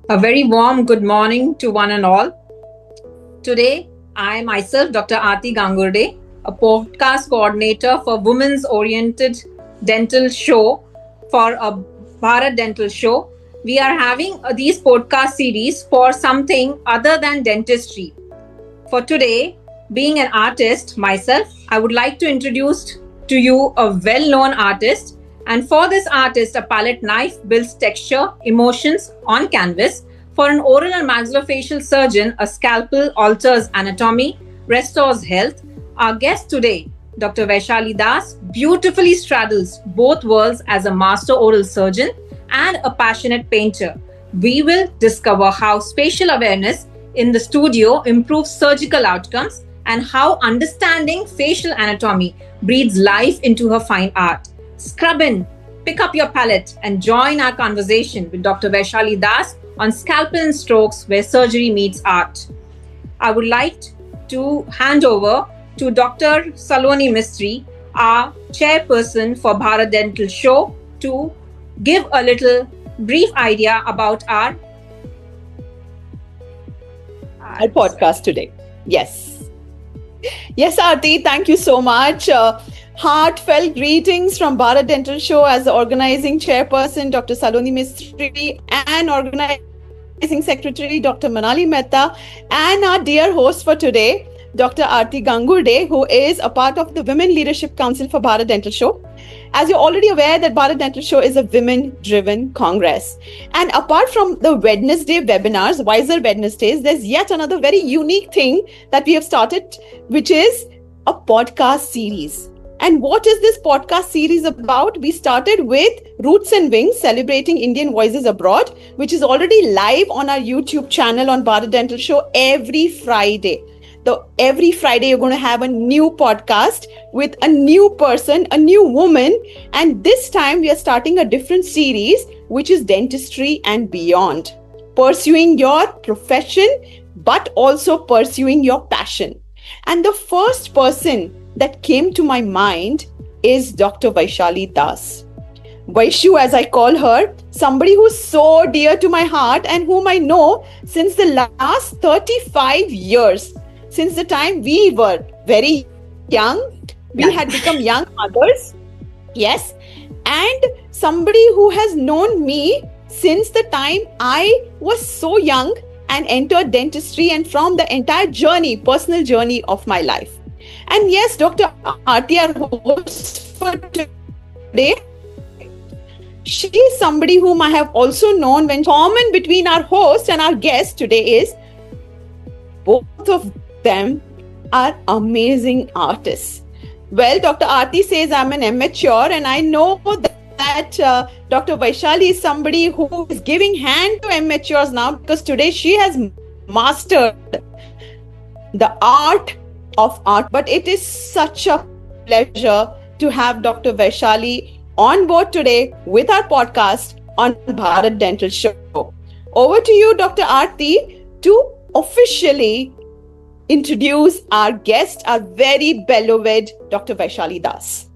A very warm good morning to one and all. Today, I myself, Dr. Aarti Gangurde, a podcast coordinator for Women's Oriented Dental Show for a Bharat Dental Show. We are having these podcast series for something other than dentistry. For today, being an artist myself, I would like to introduce to you a well known artist. And for this artist, a palette knife builds texture, emotions on canvas. For an oral and maxillofacial surgeon, a scalpel alters anatomy, restores health. Our guest today, Dr. Vaishali Das, beautifully straddles both worlds as a master oral surgeon and a passionate painter. We will discover how spatial awareness in the studio improves surgical outcomes and how understanding facial anatomy breathes life into her fine art. Scrub in, pick up your palette, and join our conversation with Dr. Vaishali Das on Scalpel and Strokes, where surgery meets art. I would like to hand over to Dr. Saloni Mistry, our chairperson for Bharat Dental Show, to give a little brief idea about our podcast today. Yes. Yes, Aarti, thank you so much. Heartfelt greetings from Bharat Dental Show as the organizing chairperson, Dr. Saloni Mistry, and organizing secretary, Dr. Manali Mehta, and our dear host for today, Dr. Aarti Gangurde, who is a part of the Women Leadership Council for Bharat Dental Show. As you're already aware that Bharat Dental Show is a women-driven congress. And apart from the Wednesday webinars, Wiser Wednesdays, there's yet another very unique thing that we have started, which is a podcast series. And what is this podcast series about? We started with Roots and Wings, celebrating Indian voices abroad, which is already live on our YouTube channel on Bharat Dental Show every Friday. Every Friday, you're going to have a new podcast with a new person, a new woman. And this time we are starting a different series, which is Dentistry and Beyond. Pursuing your profession, but also pursuing your passion. And the first person that came to my mind is Dr. Vaishali Das. Vaishu, as I call her, somebody who's so dear to my heart and whom I know since the last 35 years. Since the time we were very young, we had become young mothers. Yes. And somebody who has known me since the time I was so young and entered dentistry and from the entire journey, personal journey of my life. And yes, Dr. Aarti, our host for today, she is somebody whom I have also known. When common between our host and our guest today is both of them are amazing artists. Well, Dr. Aarti says I'm an amateur, and I know that Dr. Vaishali is somebody who is giving hand to amateurs now, because today she has mastered the art of art. But it is such a pleasure to have Dr. Vaishali on board today with our podcast on Bharat Dental Show. Over to you, Dr. Aarti, to officially introduce our guest, our very beloved Dr. Vaishali Das.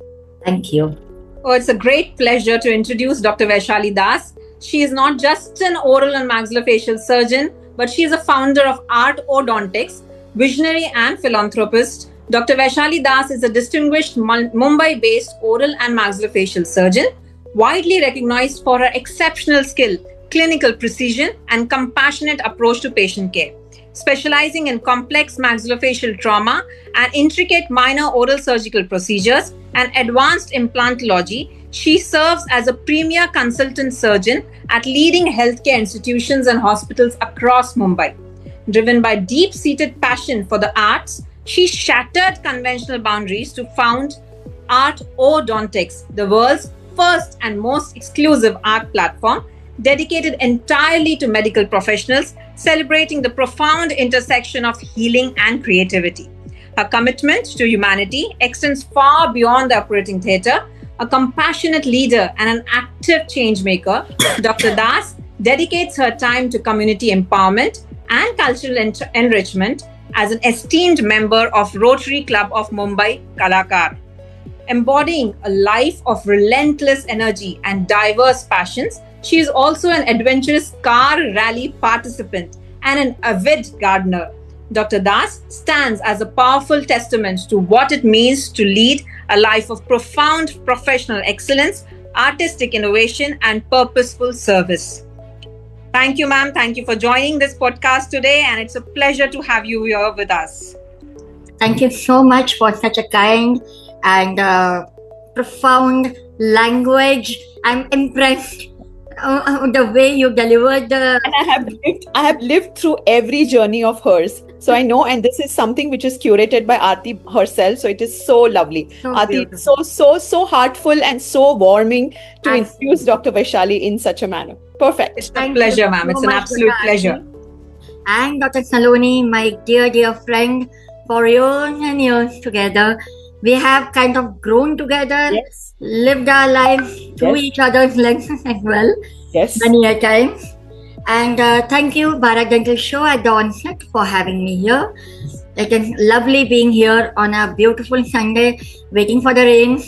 Thank you. Oh, it's a great pleasure to introduce Dr. Vaishali Das. She is not just an oral and maxillofacial surgeon, but she is a founder of Art Odontics, visionary and philanthropist. Dr. Vaishali Das is a distinguished Mumbai-based oral and maxillofacial surgeon, widely recognized for her exceptional skill, clinical precision, and compassionate approach to patient care. Specializing in complex maxillofacial trauma and intricate minor oral surgical procedures and advanced implantology, she serves as a premier consultant surgeon at leading healthcare institutions and hospitals across Mumbai. Driven by deep-seated passion for the arts, she shattered conventional boundaries to found Art Odontics, the world's first and most exclusive art platform dedicated entirely to medical professionals, celebrating the profound intersection of healing and creativity. Her commitment to humanity extends far beyond the operating theatre. A compassionate leader and an active change maker, Dr. Das dedicates her time to community empowerment and cultural enrichment as an esteemed member of Rotary Club of Mumbai, Kalakar. Embodying a life of relentless energy and diverse passions, She is also an adventurous car rally participant and an avid gardener. Dr. Das stands as a powerful testament to what it means to lead a life of profound professional excellence, artistic innovation, and purposeful service. Thank you, ma'am. Thank you for joining this podcast today, and it's a pleasure to have you here with us. Thank you so much for such a kind and profound language. I'm impressed the way you delivered the. And I have lived through every journey of hers. So I know, and this is something which is curated by Aarti herself. So it is so lovely. So Aarti, beautiful. so heartful and so warming to Absolutely. introduce Dr. Vaishali in such a manner. Perfect. It's a Thank pleasure, you ma'am. so It's an much, absolute Dr. pleasure. Aarti. And Dr. Saloni, my dear friend, for years and years together, we have kind of grown together, Yes. lived our lives through Yes. each other's legs as well, Yes. many a times. And thank you, Bharat Dental Show at the onset, for having me here. It is lovely being here on a beautiful Sunday, waiting for the rain,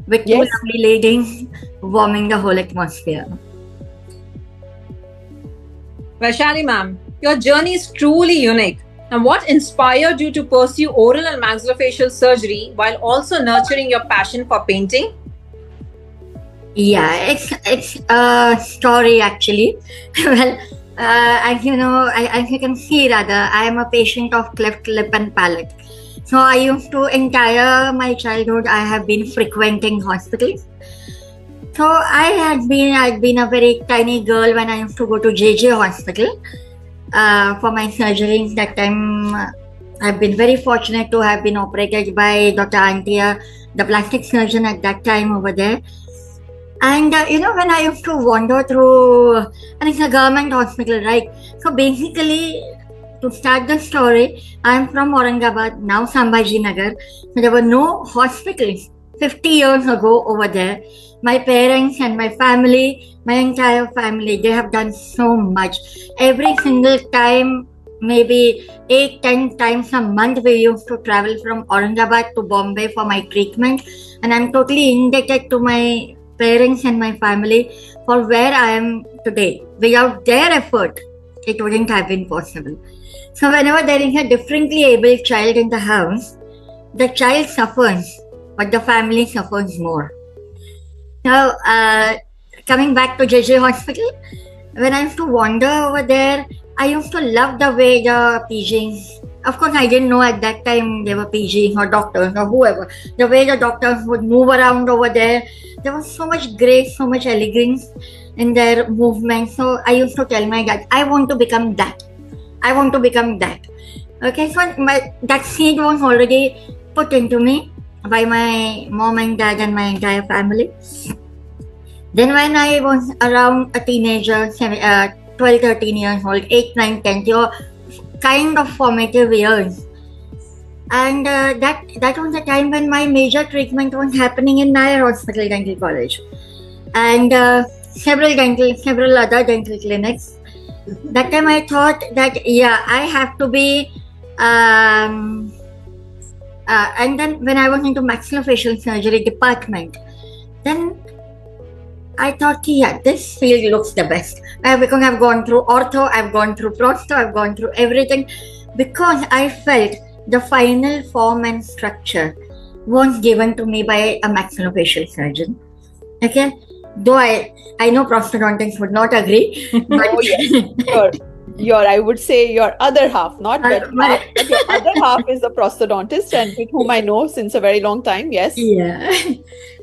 with two Yes. lovely ladies warming the whole atmosphere. Vaishali, ma'am, your journey is truly unique. And what inspired you to pursue oral and maxillofacial surgery while also nurturing your passion for painting? Yeah, it's a story actually. Well, as you know, as you can see, rather, I am a patient of cleft lip and palate. So I used to entire my childhood. I have been frequenting hospitals. So I'd been a very tiny girl when I used to go to JJ Hospital for my surgery. That time, I've been very fortunate to have been operated by Dr. Antia, the plastic surgeon at that time over there. And when I used to wander through, and it's a government hospital, right? So basically, to start the story, I'm from Aurangabad, now Sambhaji Nagar. So there were no hospitals 50 years ago over there. My parents and my family, my entire family, they have done so much. Every single time, maybe 8-10 times a month, we used to travel from Aurangabad to Bombay for my treatment. And I'm totally indebted to my parents and my family for where I am today. Without their effort, it wouldn't have been possible. So whenever there is a differently able child in the house, the child suffers, but the family suffers more. So coming back to JJ Hospital, when I used to wander over there, I used to love the way the PGs, of course I didn't know at that time they were PGs or doctors or whoever, the way the doctors would move around over there, there was so much grace, so much elegance in their movement. So I used to tell my dad, I want to become that. I want to become that. Okay, so that seed was already put into me by my mom and dad and my entire family. Then when I was around a teenager, 12, 13 years old, 8, 9, 10, they were kind of formative years. And that was the time when my major treatment was happening in Nair Hospital Dental College. And several other dental clinics. That time I thought that, I have to be... and then when I was into maxillofacial surgery department, then I thought, this field looks the best. Because I've gone through ortho, I've gone through prosto, I've gone through everything. Because I felt the final form and structure was given to me by a maxillofacial surgeon. Okay? Though I know prosthodontists would not agree. But Oh, yes. I would say your other half, not that half, but your other half is a prosthodontist and with whom I know since a very long time. Yes. Yeah.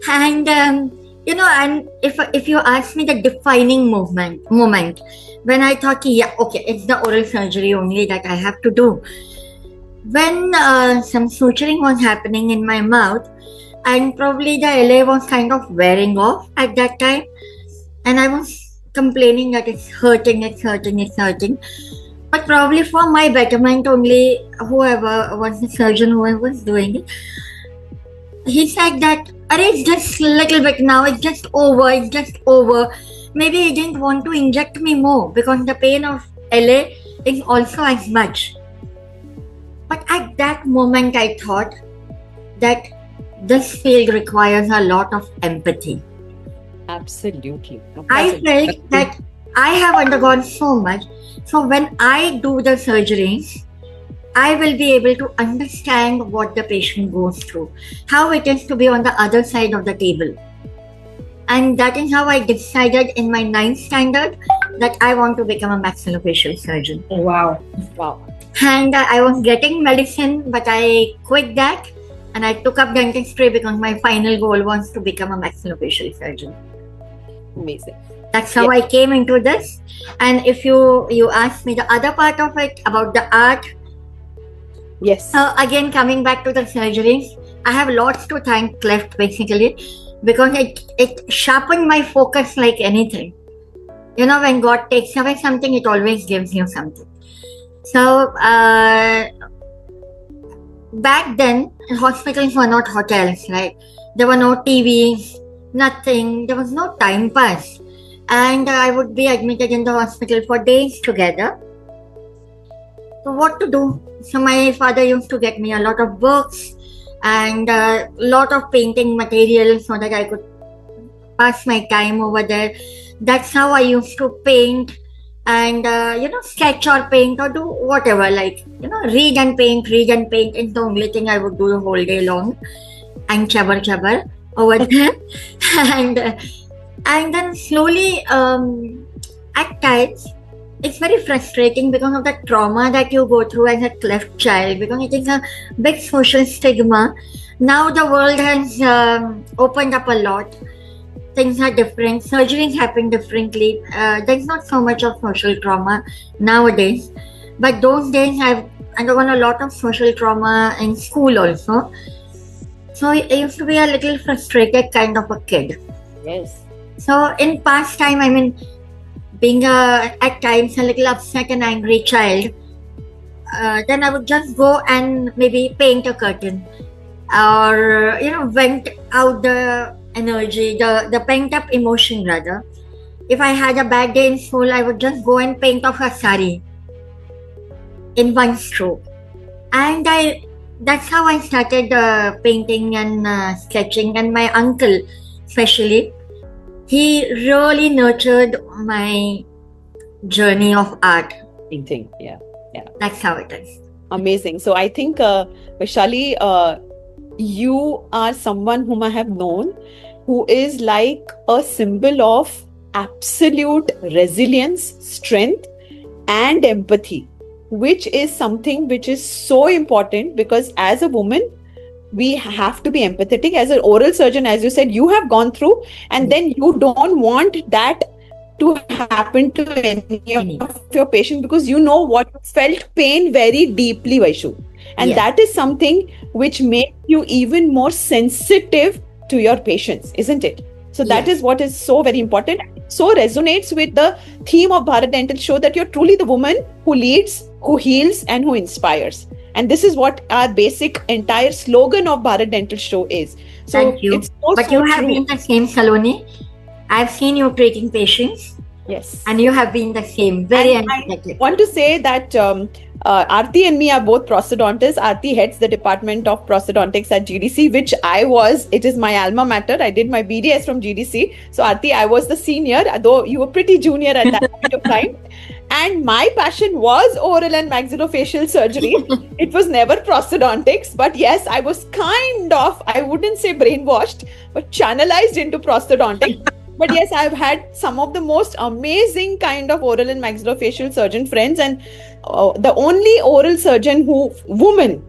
And and if you ask me the defining moment when I thought, it's the oral surgery only that I have to do. When some suturing was happening in my mouth, and probably the LA was kind of wearing off at that time, and I was complaining that it's hurting. But probably for my betterment only, whoever was the surgeon who was doing it, he said that, it's just a little bit now, it's just over. Maybe he didn't want to inject me more because the pain of LA is also as much. But at that moment I thought that this field requires a lot of empathy. Absolutely. I felt that I have undergone so much. So when I do the surgery, I will be able to understand what the patient goes through, how it is to be on the other side of the table. And that is how I decided in my 9th standard that I want to become a maxillofacial surgeon. Wow. Wow. And I was getting medicine, but I quit that and I took up dentistry because my final goal was to become a maxillofacial surgeon. Amazing. That's how I came into this. And if you ask me the other part of it about the art, Yes. again coming back to the surgeries, I have lots to thank Cleft basically because it sharpened my focus like anything. You know, when God takes away something, it always gives you something. So back then, hospitals were not hotels, right? There were no TVs, nothing. There was no time pass. And I would be admitted in the hospital for days together. So what to do? So my father used to get me a lot of books and a lot of painting material so that I could pass my time over there. That's how I used to paint and sketch or paint or do whatever, like read and paint. It's the only thing I would do the whole day long and chabar over there. and then slowly at times it's very frustrating because of the trauma that you go through as a cleft child, because it is a big social stigma. Now the world has opened up a lot. Things are different. Surgeries happen differently. There's not so much of social trauma nowadays. But those days I've undergone a lot of social trauma in school also. So I used to be a little frustrated kind of a kid. Yes. So in past time, I mean, being at times a little upset and angry child, then I would just go and maybe paint a curtain or vent out the energy, the pent up emotion rather. If I had a bad day in school, I would just go and paint off a sari in one stroke. And that's how I started painting and sketching. And my uncle especially, he really nurtured my journey of art. Painting. Yeah. That's how it is. Amazing. So I think, Vaishali, you are someone whom I have known who is like a symbol of absolute resilience, strength, and empathy, which is something which is so important because as a woman, we have to be empathetic. As an oral surgeon, as you said, you have gone through, and then you don't want that to happen to any of your patients because you know what felt pain very deeply, Vaishu. And that is something which makes you even more sensitive to your patients, isn't it? So that is what is so very important. So resonates with the theme of Bharat Dental Show that you're truly the woman who leads, who heals, and who inspires. And this is what our basic entire slogan of Bharat Dental Show is. So thank you. It's so, but so you have true. been the same, Saloni. I've seen you treating patients. Yes. And you have been the same. Very And empathetic. I want to say that Aarti and me are both prosthodontists. Aarti heads the department of prosthodontics at GDC, which it is my alma mater. I did my BDS from GDC. So Aarti, I was the senior, though you were pretty junior at that point of time. And my passion was oral and maxillofacial surgery. It was never prosthodontics, but yes, I was kind of, I wouldn't say brainwashed, but channelized into prosthodontics. But yes, I've had some of the most amazing kind of oral and maxillofacial surgeon friends, and the only oral surgeon woman,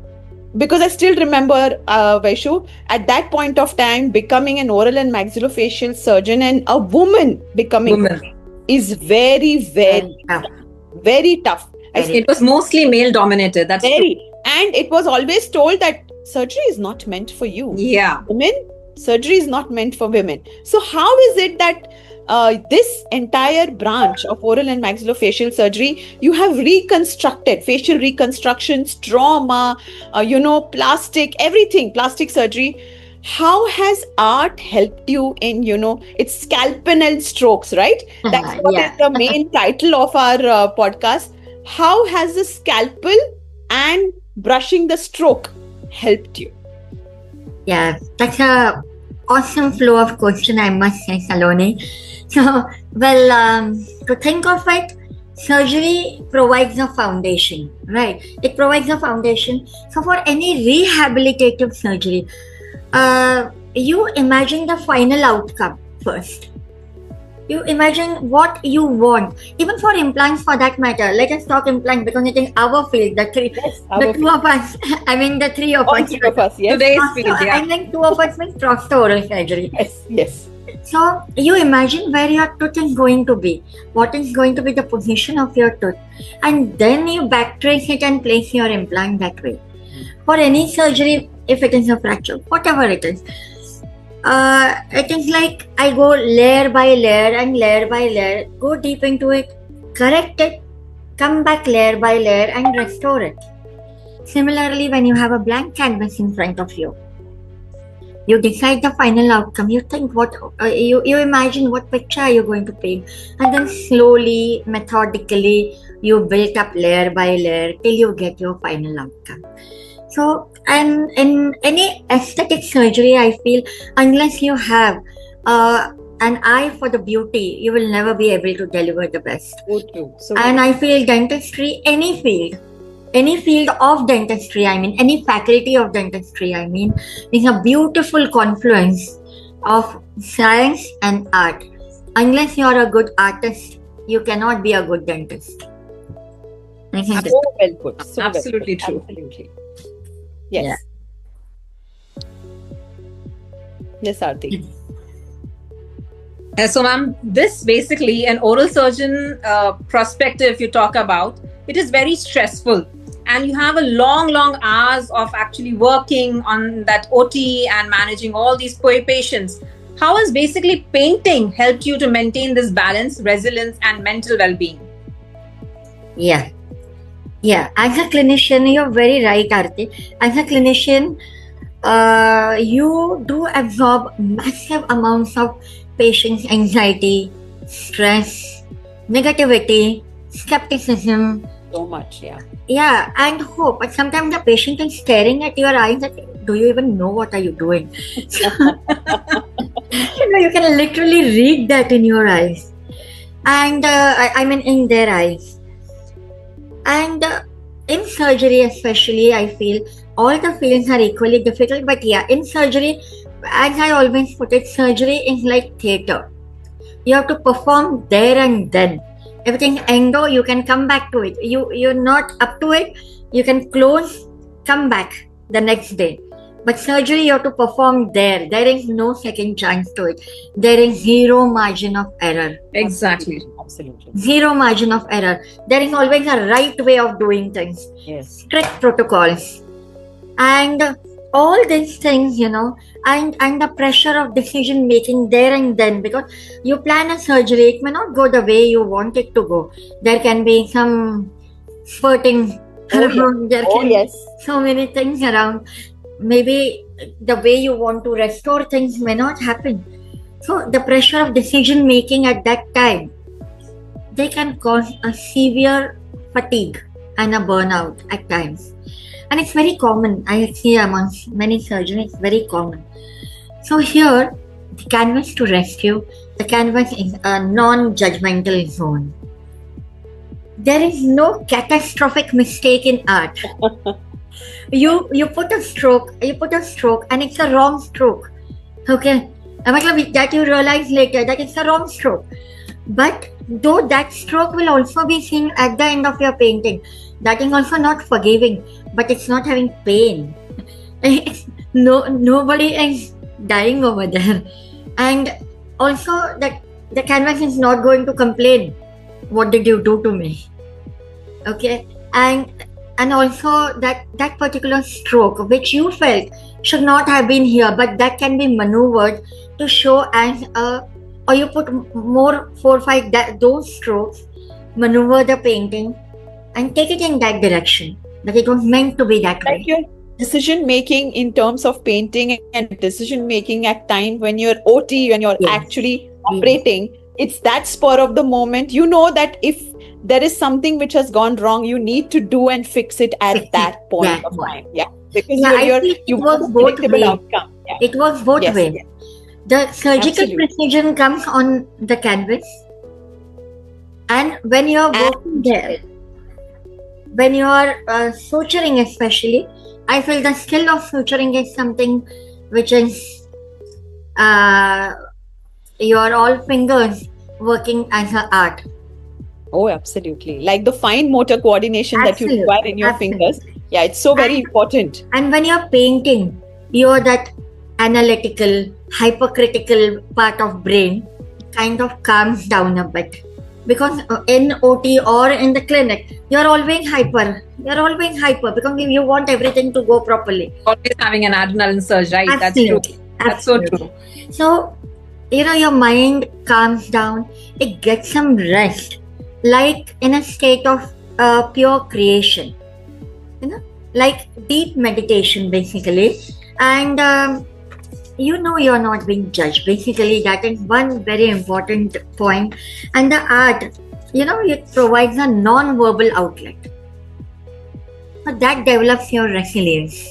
because I still remember Vaishu, at that point of time, becoming an oral and maxillofacial surgeon and a woman becoming is very, very tough. Very tough. It was mostly male dominated. That's very. And it was always told that surgery is not meant for you. Yeah. Women, surgery is not meant for women. So how is it that this entire branch of oral and maxillofacial surgery, you have reconstructed facial reconstructions, trauma, plastic, everything, plastic surgery. How has art helped you in, it's scalpel strokes, right? That's what is the main title of our podcast. How has the scalpel and brushing the stroke helped you? Yeah, that's a awesome flow of question, I must say, Saloni. So, well, to think of it, surgery provides a foundation, right? It provides a foundation. So, for any rehabilitative surgery, you imagine the final outcome first. You imagine what you want. Even for implants, for that matter, let us talk implant because it is our field. The two of us. I mean, the three of us. Three of us, yes. Today's field, yeah. I mean, two of us means prostho-oral surgery. Yes. So you imagine where your tooth is going to be, what is going to be the position of your tooth, and then you backtrace it and place your implant that way. For any surgery, if it is a fracture, whatever it is like I go layer by layer and layer by layer, go deep into it, correct it, come back layer by layer and restore it. Similarly, when you have a blank canvas in front of you, you decide the final outcome. You think what you imagine what picture are you going to paint, and then slowly, methodically, you build up layer by layer till you get your final outcome. So, and in any aesthetic surgery, I feel unless you have an eye for the beauty, you will never be able to deliver the best. So true. And I feel dentistry, any field of dentistry, I mean, any faculty of dentistry, I mean, is a beautiful confluence of science and art. Unless you are a good artist, you cannot be a good dentist. I think So well put. So Absolutely well put. true. Absolutely. Yes. Yes, Aarti. So, ma'am, this basically an oral surgeon perspective you talk about, it is very stressful. And you have a long hours of actually working on that OT and managing all these patients. How has basically painting helped you to maintain this balance, resilience, and mental well-being? Yeah, as a clinician, you're very right, Aarti. As a clinician, you do absorb massive amounts of patients' anxiety, stress, negativity, skepticism. So much, yeah. Yeah, and hope. But sometimes the patient is staring at your eyes that, do you even know what are you doing? You can literally read that in your eyes. And I mean in their eyes. And in surgery especially, I feel all the fields are equally difficult. But yeah, in surgery, as I always put it, surgery is like theatre. You have to perform there and then. Everything endo, you can come back to it. You're not up to it, you can close, come back the next day. But surgery, you have to perform there. There is no second chance to it. There is zero margin of error. Exactly. Absolutely. Zero margin of error. There is always a right way of doing things. Yes. Strict protocols. And all these things, and the pressure of decision making there and then, because you plan a surgery, it may not go the way you want it to go. There can be some spurting. There can be so many things around. Maybe the way you want to restore things may not happen. So the pressure of decision making at that time, they can cause a severe fatigue and a burnout at times. And it's very common. I see amongst many surgeons, it's very common. So here, the canvas to rescue, the canvas is a non-judgmental zone. There is no catastrophic mistake in art. You put a stroke and it's a wrong stroke. Okay? That you realize later that it's a wrong stroke. But though that stroke will also be seen at the end of your painting, that is also not forgiving, but it's not having pain. Nobody is dying over there. And also that the canvas is not going to complain, what did you do to me? Okay? And also that particular stroke which you felt should not have been here, but that can be maneuvered to show as or you put more 4 or 5 those strokes, maneuver the painting and take it in that direction, that it was meant to be that way. Like your decision making in terms of painting and decision making at time when you're OT, when you're actually operating, it's that spur of the moment. You know that if there is something which has gone wrong, you need to do and fix it at that point of time. Yeah, because you want a predictable outcome. It was both ways. The surgical Absolutely. precision comes on the canvas, and when you are working there, when you are suturing especially, I feel the skill of suturing is something which is your all fingers working as an art. Oh, absolutely. Like the fine motor coordination that you Absolutely, require in your absolutely. fingers. Yeah, it's so very important. And when you're painting, you're that analytical, hypercritical part of brain kind of calms down a bit. Because in OT or in the clinic, you're always hyper. You're always hyper because you want everything to go properly. Always having an adrenaline surge, right? That's true. Absolutely. That's so Absolutely. true. So, your mind calms down, it gets some rest, like in a state of pure creation, like deep meditation basically. And you're not being judged. Basically, that is one very important point. And the art, it provides a non-verbal outlet. So that develops your resilience,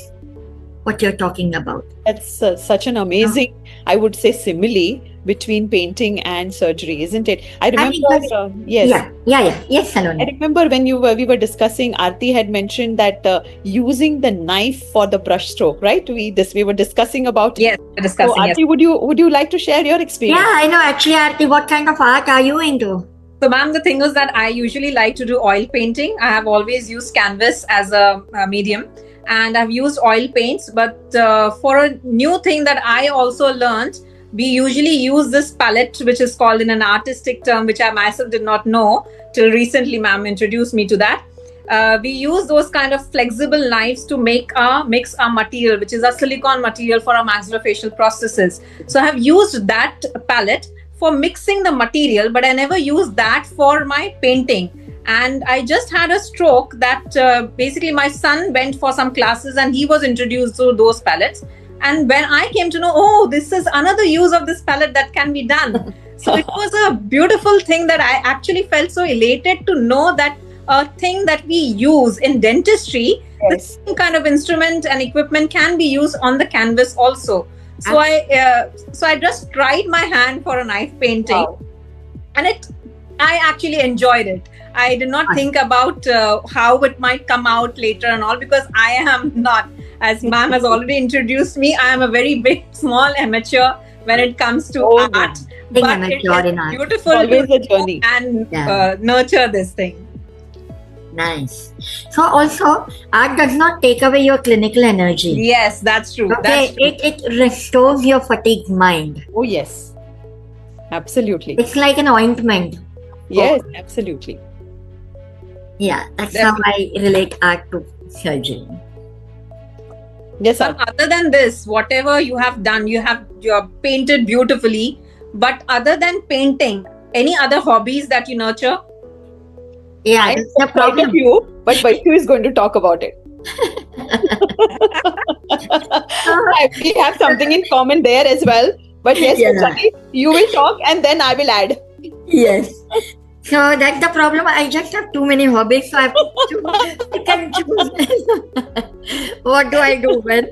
what you're talking about. That's such an amazing, I would say, simile between painting and surgery, isn't it? I remember, yes. Yes, I Saloni. remember when we were discussing, Aarti had mentioned that using the knife for the brush stroke, right? We were discussing about it. Yes, we're discussing. So, Yes. Aarti, would you like to share your experience? Yeah, I know. Actually, Aarti, what kind of art are you into? So, ma'am, the thing is that I usually like to do oil painting. I have always used canvas as a medium, and I've used oil paints. But for a new thing that I also learned, we usually use this palette, which is called in an artistic term, which I myself did not know till recently. Ma'am introduced me to that. We use those kind of flexible knives to mix our material, which is a silicone material for our maxillofacial prosthesis. So I have used that palette for mixing the material, but I never used that for my painting. And I just had a stroke that basically my son went for some classes and he was introduced to those palettes. And when I came to know, oh, this is another use of this palette that can be done. So it was a beautiful thing that I actually felt so elated to know that a thing that we use in dentistry, the same kind of instrument and equipment can be used on the canvas also. So I just tried my hand for a knife painting, and I actually enjoyed it. I did not think about how it might come out later and all, because I am not, as ma'am has already introduced me, I am a very big, small amateur when it comes to art. Big But it amateur in is art. beautiful Always to a journey. and nurture this thing. Nice. So also, art does not take away your clinical energy. Yes, that's true. Okay, That's true. it restores your fatigued mind. Oh, yes. Absolutely. It's like an ointment. Yes, absolutely. Yeah, that's how I relate art to surgery. Yes, But other than this, whatever you have done, you have painted beautifully. But other than painting, any other hobbies that you nurture? Yeah, that's the quite a problem. few, but Vaishu is going to talk about it. We have something in common there as well. But yes, Yeah. Vaishali, you will talk and then I will add. Yes. So that's the problem. I just have too many hobbies, so I have to pick and choose. What do I do well?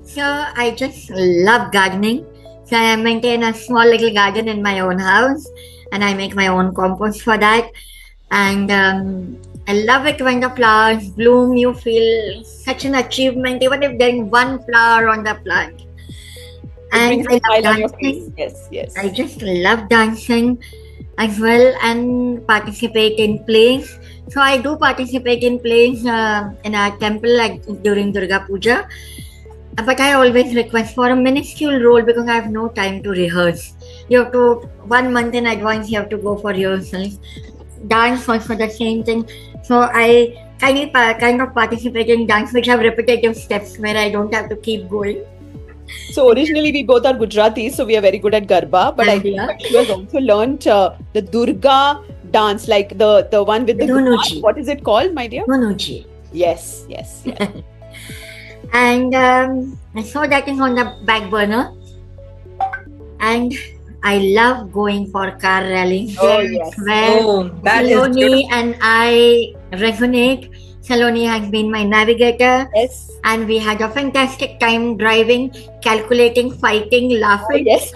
So I just love gardening. So I maintain a small little garden in my own house, and I make my own compost for that. And I love it when the flowers bloom. You feel such an achievement, even if there's one flower on the plant. And Brings a I smile love on your face. dancing. Yes, yes. I just love dancing as well and participate in plays. So I do participate in plays in our temple during Durga Puja. But I always request for a minuscule role because I have no time to rehearse. You have to, 1 month in advance, you have to go for rehearsals. Dance also the same thing. So I kind of participate in dance which have repetitive steps where I don't have to keep going. So originally we both are Gujaratis, so we are very good at Garba. But I think Yeah. Vaishu has also learnt the Durga dance, like the one with the Dhanuchi. guitar. What is it called, my dear? Dhanuchi. Yes, yes, yes. And so that is on the back burner. And I love going for car rallies. Oh, That's yes. where Oh, that is Saloni beautiful. and I resonate. Saloni has been my navigator, Yes. and we had a fantastic time driving, calculating, fighting, Oh, laughing. yes.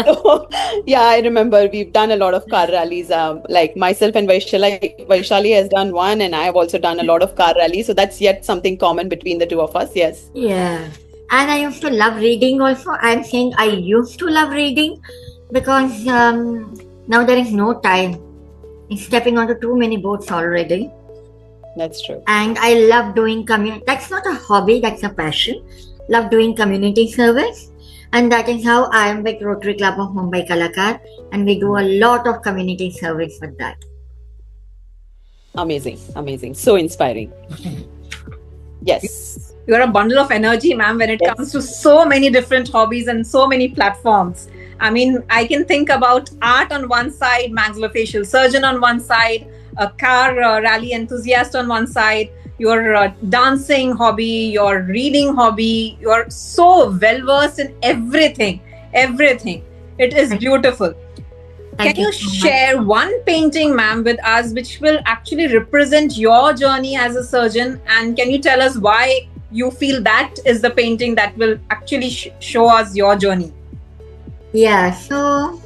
So, yeah, I remember we've done a lot of car rallies. Like myself and Vaishali has done one, and I have also done a lot of car rallies. So that's yet something common between the two of us. Yes. Yeah. And I used to love reading also. I'm saying I used to love reading because now there is no time. I'm stepping onto too many boats already. That's true. And I love doing community. That's not a hobby, that's a passion. Love doing community service. And that is how I am with Rotary Club of Mumbai Kalakar. And we do a lot of community service with that. Amazing. Amazing. So inspiring. Yes. You're a bundle of energy, ma'am, when it Yes. comes to so many different hobbies and so many platforms. I mean, I can think about art on one side, maxillofacial surgeon on one side, a car rally enthusiast on one side, your dancing hobby, your reading hobby. You're so well versed in everything. Everything. It is beautiful. Thank Can you so much. share one painting, ma'am, with us which will actually represent your journey as a surgeon? And can you tell us why you feel that is the painting that will actually show us your journey? Yeah, so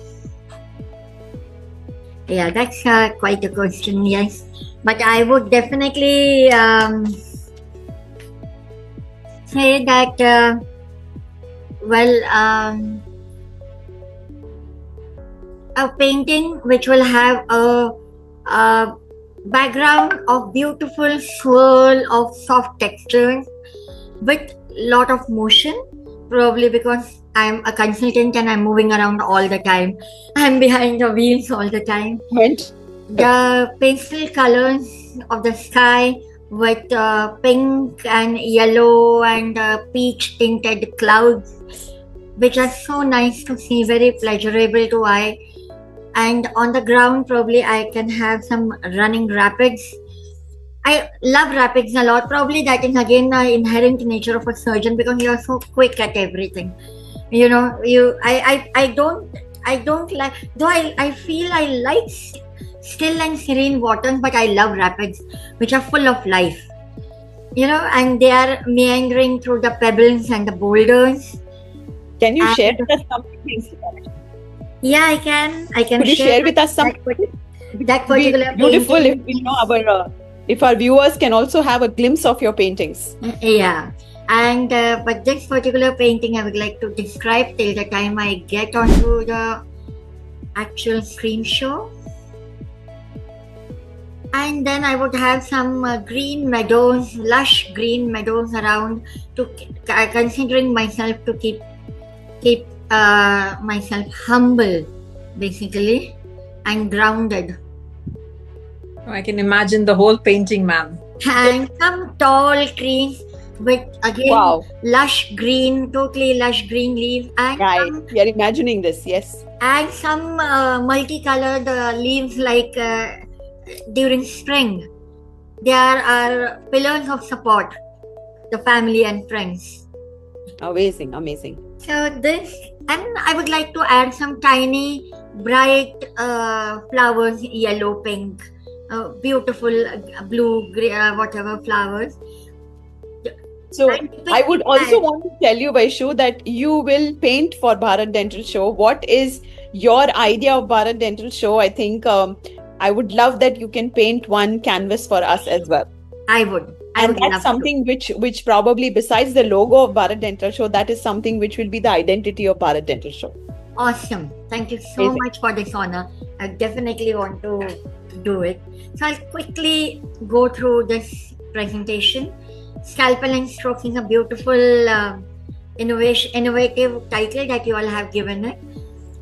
yeah, that's quite a question, yes. But I would definitely say that, a painting which will have a background of beautiful swirl of soft textures with lot of motion, probably because I'm a consultant and I'm moving around all the time. I'm behind the wheels all the time. Went. The pastel colors of the sky with pink and yellow and peach tinted clouds, which are so nice to see, very pleasurable to eye. And on the ground, probably I can have some running rapids. I love rapids a lot. Probably that is again the inherent nature of a surgeon because you are so quick at everything. You know, I don't like, though I feel I like still and serene waters, but I love rapids, which are full of life. You know, and they are meandering through the pebbles and the boulders. Can you And- share with us something? Yeah, I can. Could you share with us some? that particular Beautiful. painting. If we know if our viewers can also have a glimpse of your paintings. Yeah, and but this particular painting I would like to describe till the time I get onto the actual screen show. And then I would have some green meadows, lush green meadows around, to considering myself to keep myself humble, basically, and grounded. I can imagine the whole painting, ma'am. And some tall trees with again Wow. lush green, totally lush green leaves, and Right. We are imagining this. Yes. some multicolored leaves like during spring. There are pillars of support, the family and friends. Amazing. Amazing. So this, and I would like to add some tiny, bright flowers, yellow, pink, beautiful blue, gray, whatever flowers. So I would also And- want to tell you, Vaishu, that you will paint for Bharat Dental Show. What is your idea of Bharat Dental Show? I think I would love that you can paint one canvas for us as well. I would. I And would love that's to. something which probably, besides the logo of Bharat Dental Show, that is something which will be the identity of Bharat Dental Show. Awesome. Thank you so Amazing. much for this honor. I definitely want to do it. So I'll quickly go through this presentation. Scalpel and Strokes is a beautiful innovative title that you all have given it.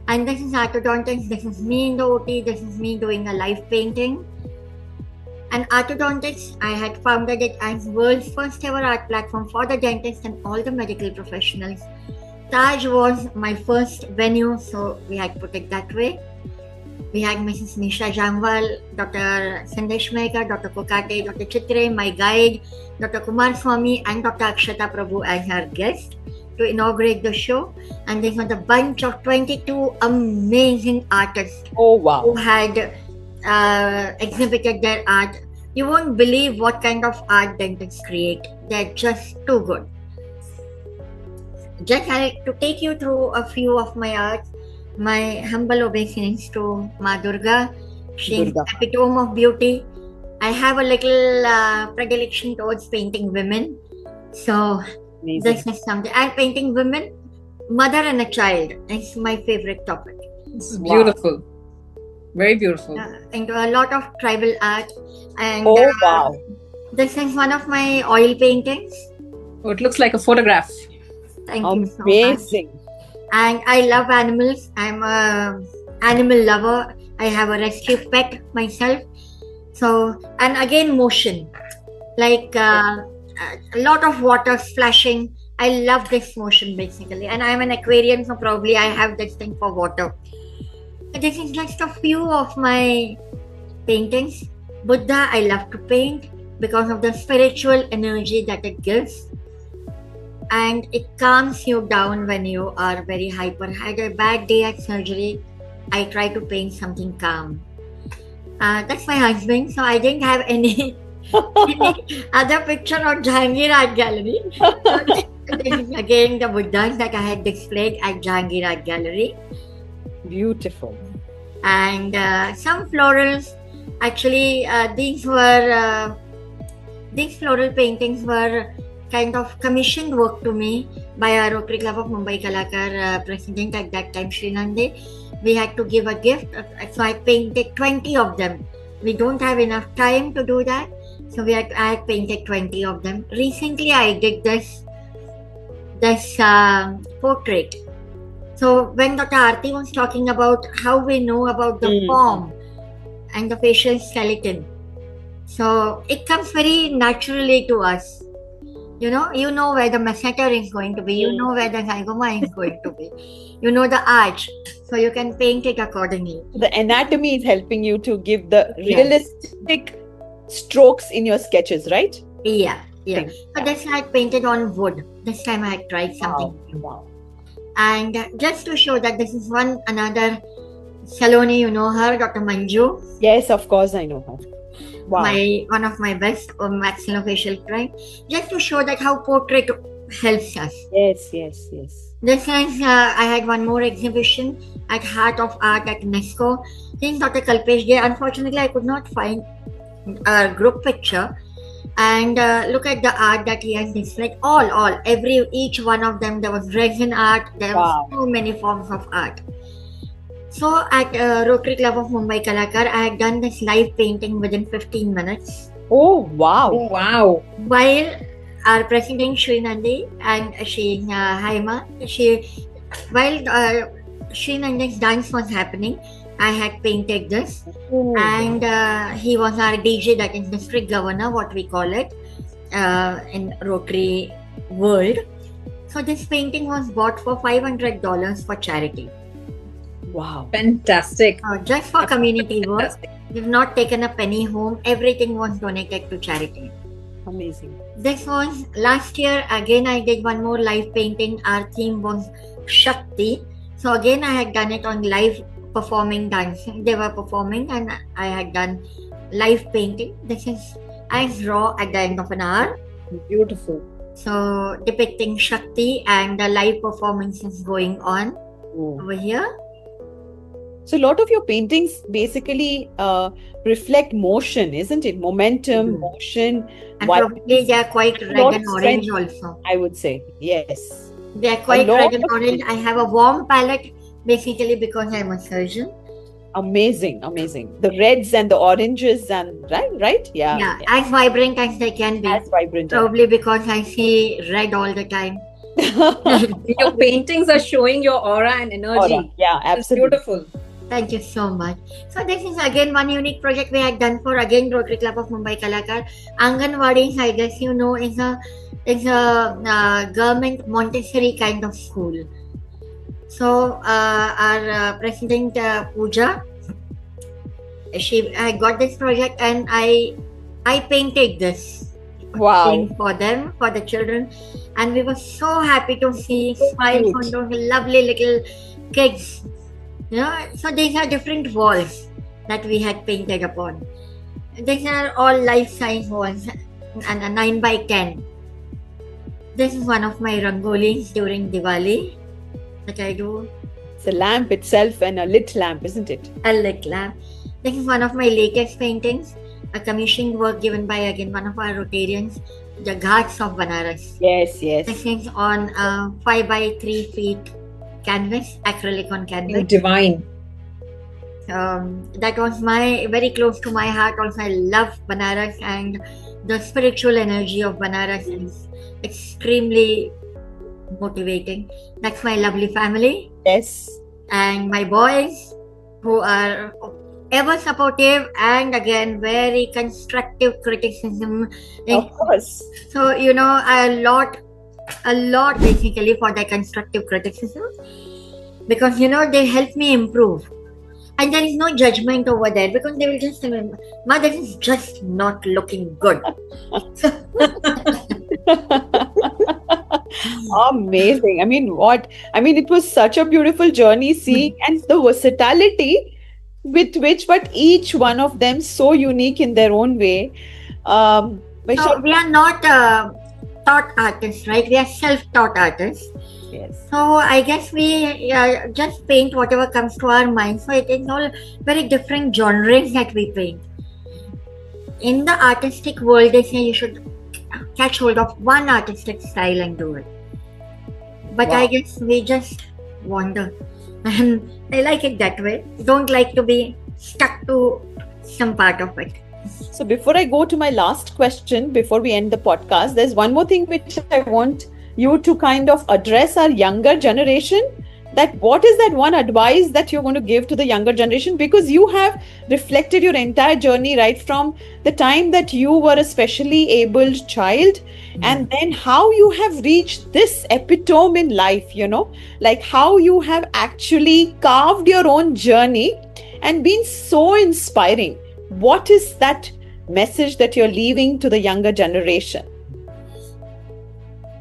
And this is Arthodontics. This is me in the OT. This is me doing a live painting. And Arthodontics, I had founded it as world's first ever art platform for the dentists and all the medical professionals. Taj was my first venue, so we had put it that way. We had Mrs. Nisha Jamwal, Dr. Sandesh Maker, Dr. Kokate, Dr. Chitre, my guide, Dr. Kumar Swami, and Dr. Akshata Prabhu as our guest to inaugurate the show, and this was a bunch of 22 amazing artists Oh, who wow. had exhibited their art. You won't believe what kind of art dentists create. They're just too good. Just to take you through a few of my art, my humble obeisance to Ma Durga. She's the Durga. epitome of beauty. I have a little predilection towards painting women. So Amazing. this is something. I'm painting women, mother and a child. It's my favorite topic. This is Wow. beautiful. Very beautiful. Into a lot of tribal art, and Oh, wow. this is one of my oil paintings. Oh, it looks like a photograph. Thank you so much. Amazing. And I love animals. I'm a animal lover. I have a rescue pet myself. So, and again, motion, like a lot of water splashing. I love this motion basically, and I'm an Aquarian, so probably I have this thing for water. This is just a few of my paintings. Buddha, I love to paint because of the spiritual energy that it gives. And it calms you down when you are very hyper. Had a bad day at surgery, I try to paint something calm. That's my husband, so I didn't have any other picture of Jahangir Art Gallery. This is again the Buddhas that I had displayed at Jahangir Art Gallery. Beautiful. And some florals. Actually, these floral paintings were kind of commissioned work to me by a Rotary Club of Mumbai Kalakar president at that time, Srinande. We had to give a gift, so I painted 20 of them. We don't have enough time to do that, so I had painted 20 of them. Recently, I did this portrait. So when Dr. Aarti was talking about how we know about the form and the facial skeleton, so it comes very naturally to us. You know where the masseter is going to be. You know where the zygoma is going to be. You know the arch, so you can paint it accordingly. The anatomy is helping you to give the Yes. realistic strokes in your sketches, right? Yeah. Thank- So this I had painted on wood. This time I had tried something. Wow. And just to show that this is another Saloni, you know her, Dr. Manju. Yes, of course, I know her. Wow. One of my best maxillofacial client, just to show that how portrait helps us. Yes. This is I had one more exhibition at Heart of Art at UNESCO. This is Dr. Kalpesh Dey. Unfortunately, I could not find a group picture. And look at the art that he has displayed. Each one of them. There was resin art. There Wow. were so many forms of art. So at Rotary Club of Mumbai Kalakar, I had done this live painting within 15 minutes. Oh, wow. Oh, wow. While our president Sri Nandi and she Haima, while Sri Nandi's dance was happening, I had painted this, Oh, and he was our DJ, that is district governor, what we call it in Rotary world. So this painting was bought for $500 for charity. wow. Fantastic. Just for community work. Fantastic. We've not taken a penny home. Everything was donated to charity. Amazing. This was last year. Again, I did one more live painting. Our theme was Shakti. So again, I had done it on live performing dancing. They were performing and I had done live painting. This is as raw at the end of an hour. Beautiful. So depicting Shakti and the live performances going on Oh. over here. So a lot of your paintings basically reflect motion, isn't it? Momentum, Mhm. motion, And vibrance, probably they are quite red lot and of orange strength. also. I would say. Yes. They are quite lot red and of orange. I have a warm palette basically because I'm a surgeon. Amazing. The reds and the oranges and right? Yeah, as vibrant as they can be. As vibrant. Probably because I see red all the time. Your paintings are showing your aura and energy. Aura. Yeah, It's absolutely. beautiful. Thank you so much. So this is again one unique project we had done for again Rotary Club of Mumbai Kalakar. Anganwadi, I guess you know, is a government Montessori kind of school. So our president Pooja, I got this project and I painted this. Wow. thing for them, for the children, and we were so happy to see smiles on cute. those lovely little kids. So these are different walls that we had painted upon. These are all life-size walls, and a 9 by 10. This is one of my rangolis during Diwali that I do. It's a lamp itself and a lit lamp, isn't it? A lit lamp. This is one of my latest paintings, a commissioned work given by again one of our Rotarians, the Ghats of Banaras. Yes, yes. This is on a 5 by 3 feet canvas, acrylic on canvas. Divine. That was very close to my heart. Also, I love Banaras, and the spiritual energy of Banaras is extremely motivating. That's my lovely family. Yes. And my boys, who are ever supportive and again very constructive criticism. Of course. So a lot basically for the constructive criticism, because they help me improve, and there is no judgment over there, because they will just remember, Ma, this is just not looking good. Amazing. It was such a beautiful journey seeing and the versatility with which, but each one of them so unique in their own way. So we are not taught artists, right? We are self-taught artists. Yes. So I guess we just paint whatever comes to our mind. So it is all very different genres that we paint. In the artistic world, they say you should catch hold of one artistic style and do it. But Wow. I guess we just wander. And I like it that way. Don't like to be stuck to some part of it. So before I go to my last question, before we end the podcast, there's one more thing which I want you to kind of address our younger generation. That what is that one advice that you're going to give to the younger generation? Because you have reflected your entire journey right from the time that you were a specially abled child, and then how you have reached this epitome in life, like how you have actually carved your own journey and been so inspiring. What is that message that you're leaving to the younger generation?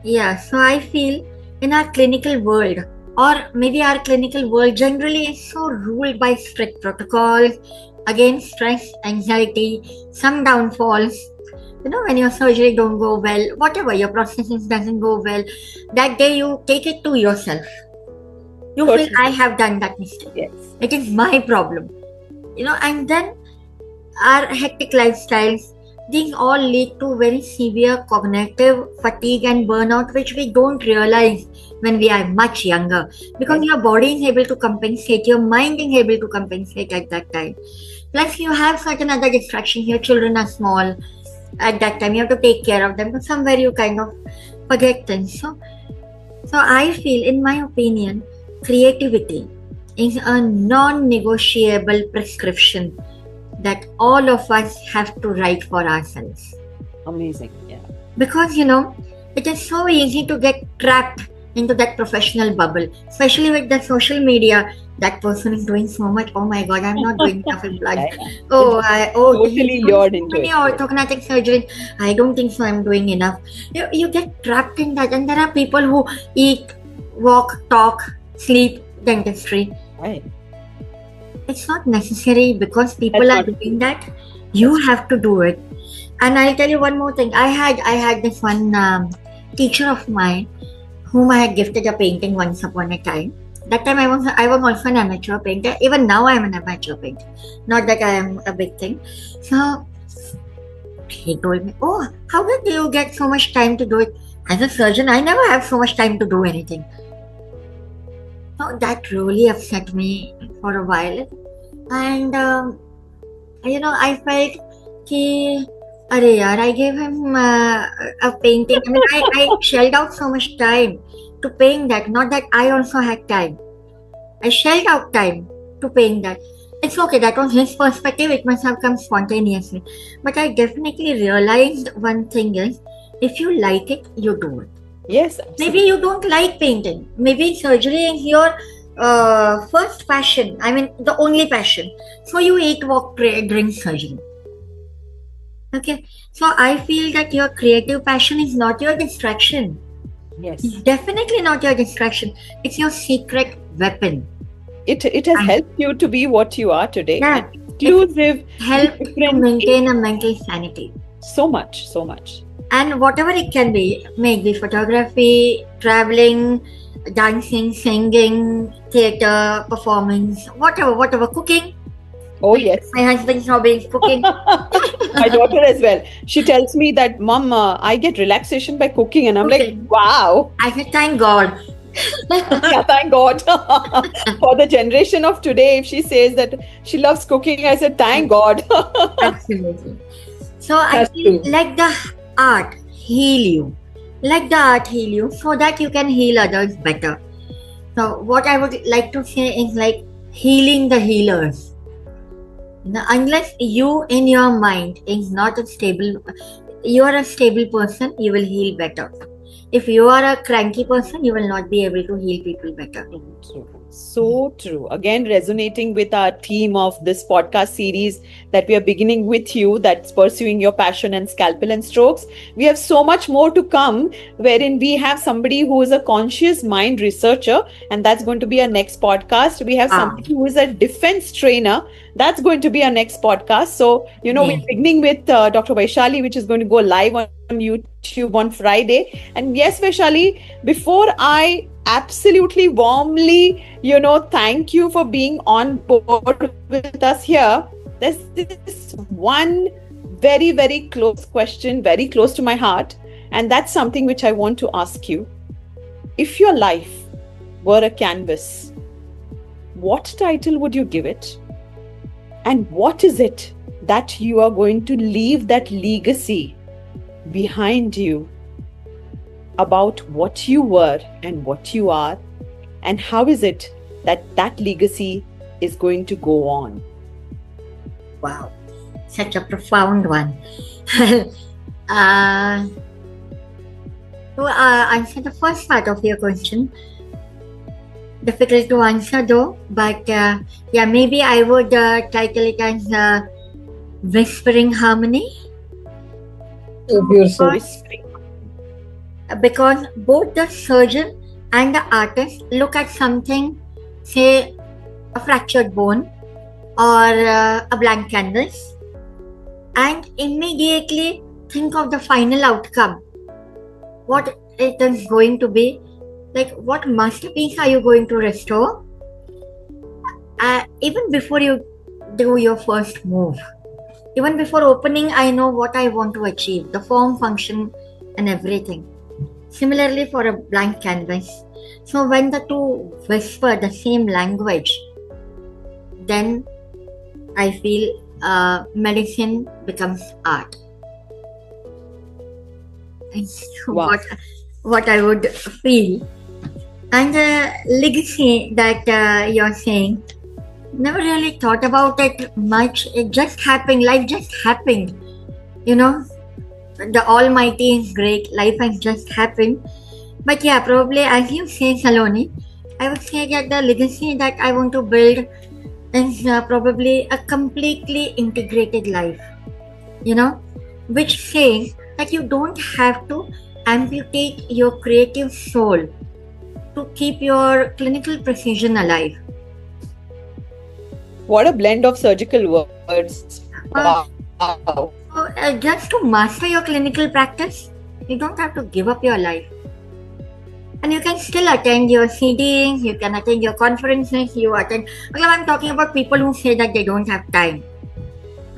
Yeah, so I feel in our clinical world, or maybe our clinical world generally is so ruled by strict protocols, again stress, anxiety, some downfalls. When your surgery don't go well, whatever your processes doesn't go well, that day you take it to yourself. You feel, Totally. I have done that mistake. Yes. It is my problem. And then our hectic lifestyles, these all lead to very severe cognitive fatigue and burnout, which we don't realize when we are much younger, because your body is able to compensate, your mind is able to compensate at that time. Plus, you have certain other distractions. Your children are small. At that time, you have to take care of them, but somewhere you kind of forget things. So I feel, in my opinion, creativity is a non-negotiable prescription that all of us have to write for ourselves. Amazing. Yeah. Because, it is so easy to get trapped into that professional bubble, especially with the social media. That person is doing so much. Oh my God, I'm not doing enough in blood. Totally lured into many it. orthokinetic surgery. I don't think so. I'm doing enough. You get trapped in that, and there are people who eat, walk, talk, sleep, dentistry. Right. It's not necessary because people That's are not- doing that. You have to do it. And I'll tell you one more thing. I had this one teacher of mine whom I had gifted a painting once upon a time. That time I was also an amateur painter. Even now I am an amateur painter. Not that I am a big thing. So he told me, "Oh, how did you get so much time to do it?" As a surgeon, I never have so much time to do anything. So that really upset me for a while. And I felt कि अरे यार, I gave him a painting. I shelled out so much time to paint that. Not that I also had time. I shelled out time to paint that. It's okay, that was his perspective. It must have come spontaneously. But I definitely realized one thing is, if you like it, you do it. Yes. Absolutely. Maybe you don't like painting. Maybe surgery is your first passion. The only passion. So you eat, walk, pray, drink surgery. Okay, so I feel that your creative passion is not your distraction. Yes. It's definitely not your distraction. It's your secret weapon. It has And- helped you to be what you are today. Yeah, Exclusive, help to different, maintain a mental sanity. so much. And whatever it can be, maybe photography, traveling, dancing, singing, theater, performance, whatever, cooking. Oh yes. My husband's hobby is cooking. My daughter as well. She tells me that, Mom, I get relaxation by cooking, and I'm Okay. like, wow. I said, thank God. Yeah, thank God. For the generation of today, if she says that she loves cooking, I said, thank God. Absolutely. So I That's feel true. let the art heal you. Let the art heal you so that you can heal others better. So what I would like to say is like healing the healers. Now, unless you in your mind is not a stable, you are a stable person, you will heal better. If you are a cranky person, you will not be able to heal people better. True. So true. Again, resonating with our theme of this podcast series that we are beginning with you, that's pursuing your passion and scalpel and strokes. We have so much more to come, wherein we have somebody who is a conscious mind researcher, and that's going to be our next podcast. We have Wow. somebody who is a defense trainer. That's going to be our next podcast. So, we're beginning with Dr. Vaishali, which is going to go live on YouTube on Friday. And yes, Vaishali, before I absolutely warmly, thank you for being on board with us here, there's this one very, very close question, very close to my heart. And that's something which I want to ask you. If your life were a canvas, what title would you give it? And what is it that you are going to leave that legacy behind you about what you were and what you are, and how is it that legacy is going to go on? Wow, such a profound one. To answer the first part of your question, difficult to answer though, but yeah, maybe I would title it as Whispering Harmony. So beautiful. Because both the surgeon and the artist look at something, say a fractured bone or a blank canvas, and immediately think of the final outcome. What it is going to be, like what masterpiece are you going to restore? Even before you do your first move, even before opening, I know what I want to achieve, the form, function, and everything. Similarly for a blank canvas. So when the two whisper the same language, then I feel medicine becomes art. It's Wow. what I would feel. And the legacy that you're saying, never really thought about it much. It just happened. Life just happened. The Almighty is great. Life has just happened. But yeah, probably as you say, Saloni, I would say that the legacy that I want to build is probably a completely integrated life. Which says that you don't have to amputate your creative soul to keep your clinical precision alive. What a blend of surgical words. Wow. So, just to master your clinical practice, you don't have to give up your life. And you can still attend your CDs, you can attend your conferences, I'm talking about people who say that they don't have time.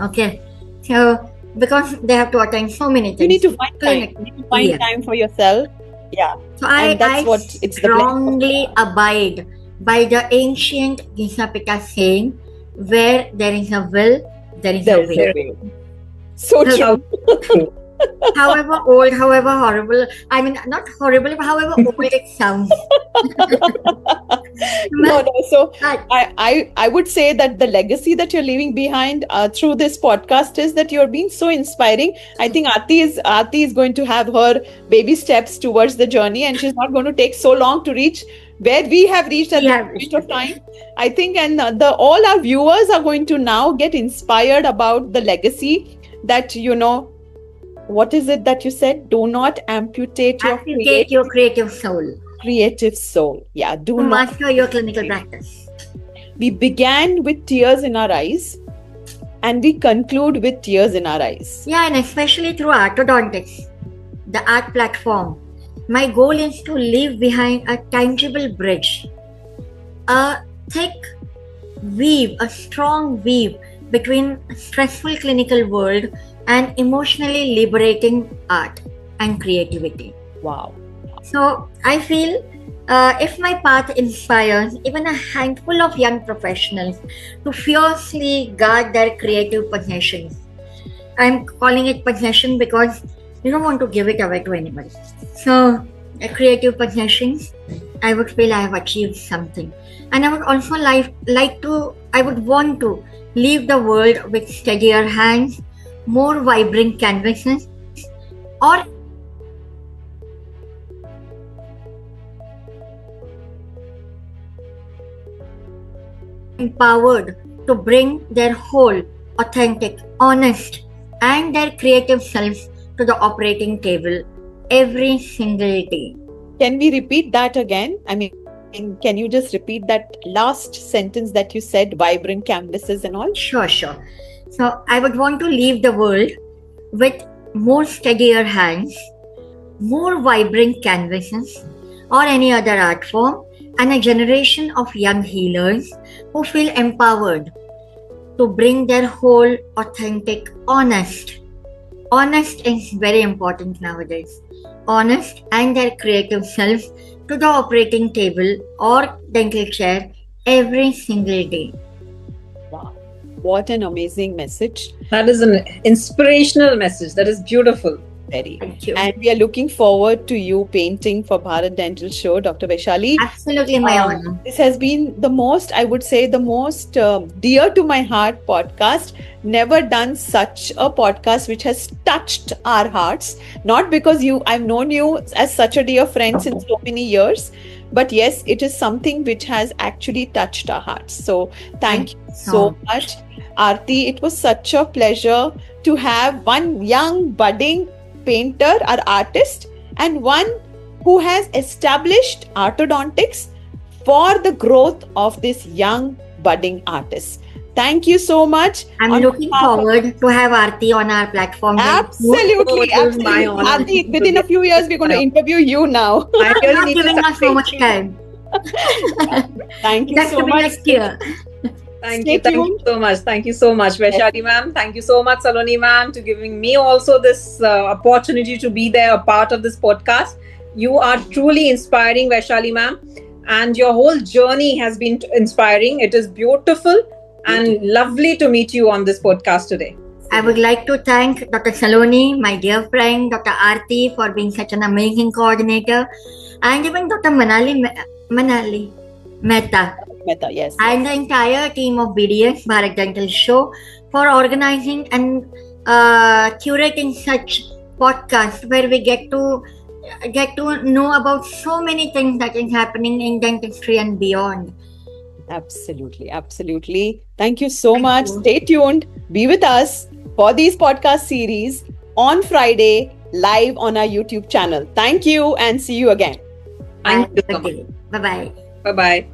Okay. So, because they have to attend so many things. You need to find time. You need to find Yeah. time for yourself. Yeah. So And that's I what it's the blend of- strongly abide by the ancient Gisapita saying, where there is a will, there is a There's way. a way. So So, true. however old, however horrible, I mean, not horrible, but however old it sounds. No. So But I would say that the legacy that you're leaving behind through this podcast is that you're being so inspiring. I think Aarti is going to have her baby steps towards the journey, and she's not going to take so long to reach where we have reached at We this have point reached. of time. I think, and all our viewers are going to now get inspired about the legacy that, what is it that you said? Do not amputate your Activate your creative soul creative soul. Yeah, do to not. master your clinical practice. We began with tears in our eyes and we conclude with tears in our eyes. Yeah, and especially through Artodontics, the art platform. My goal is to leave behind a tangible bridge, a thick weave, a strong weave between stressful clinical world and emotionally liberating art and creativity. Wow. So I feel if my path inspires even a handful of young professionals to fiercely guard their creative possessions, I'm calling it possession because you don't want to give it away to anybody. So, creative possessions, I would feel I have achieved something. And I would also I would want to leave the world with steadier hands, more vibrant canvases, or empowered to bring their whole, authentic, honest, and their creative selves to the operating table every single day. Can we repeat that again? I mean, can you just repeat that last sentence that you said, vibrant canvases and all? Sure. So I would want to leave the world with more steadier hands, more vibrant canvases, or any other art form, and a generation of young healers who feel empowered to bring their whole, authentic, honest is very important nowadays, honest and their creative self to the operating table or dental chair every single day. Wow. What an amazing message. That is an inspirational message. That is beautiful. Very. Thank you. And we are looking forward to you painting for Bharat Dental Show, Dr. Vaishali. Absolutely my honor. This has been the most dear to my heart podcast. Never done such a podcast which has touched our hearts. Not because I've known you as such a dear friend since so many years, but yes, it is something which has actually touched our hearts. So thank you so much, Aarti. It was such a pleasure to have one young budding painter or artist and one who has established orthodontics for the growth of this young budding artist. Thank you so much. I'm looking forward to have Aarti on our platform. Absolutely. It was my honor. Aarti, within a few years, we're going to interview you now. I You're really not need to giving start us so much painting. time. Thank you That's so to be much. next year. Thank Stay you tuned. so much. Thank you so much, Vaishali ma'am. Thank you so much, Saloni ma'am, to giving me also this opportunity to be there, a part of this podcast. You are truly inspiring, Vaishali ma'am, and your whole journey has been inspiring. It is beautiful and lovely to meet you on this podcast today. I would like to thank Dr. Saloni, my dear friend, Dr. Aarti, for being such an amazing coordinator, and even Dr. Manali Mehta, Yes. and the entire team of BDS Bharat Dental Show for organizing and curating such podcasts where we get to know about so many things that is happening in dentistry and beyond. Absolutely. Thank you so Thank much. you. Stay tuned. Be with us for these podcast series on Friday, live on our YouTube channel. Thank you and see you again. Thank you so much. Bye bye. Bye-bye.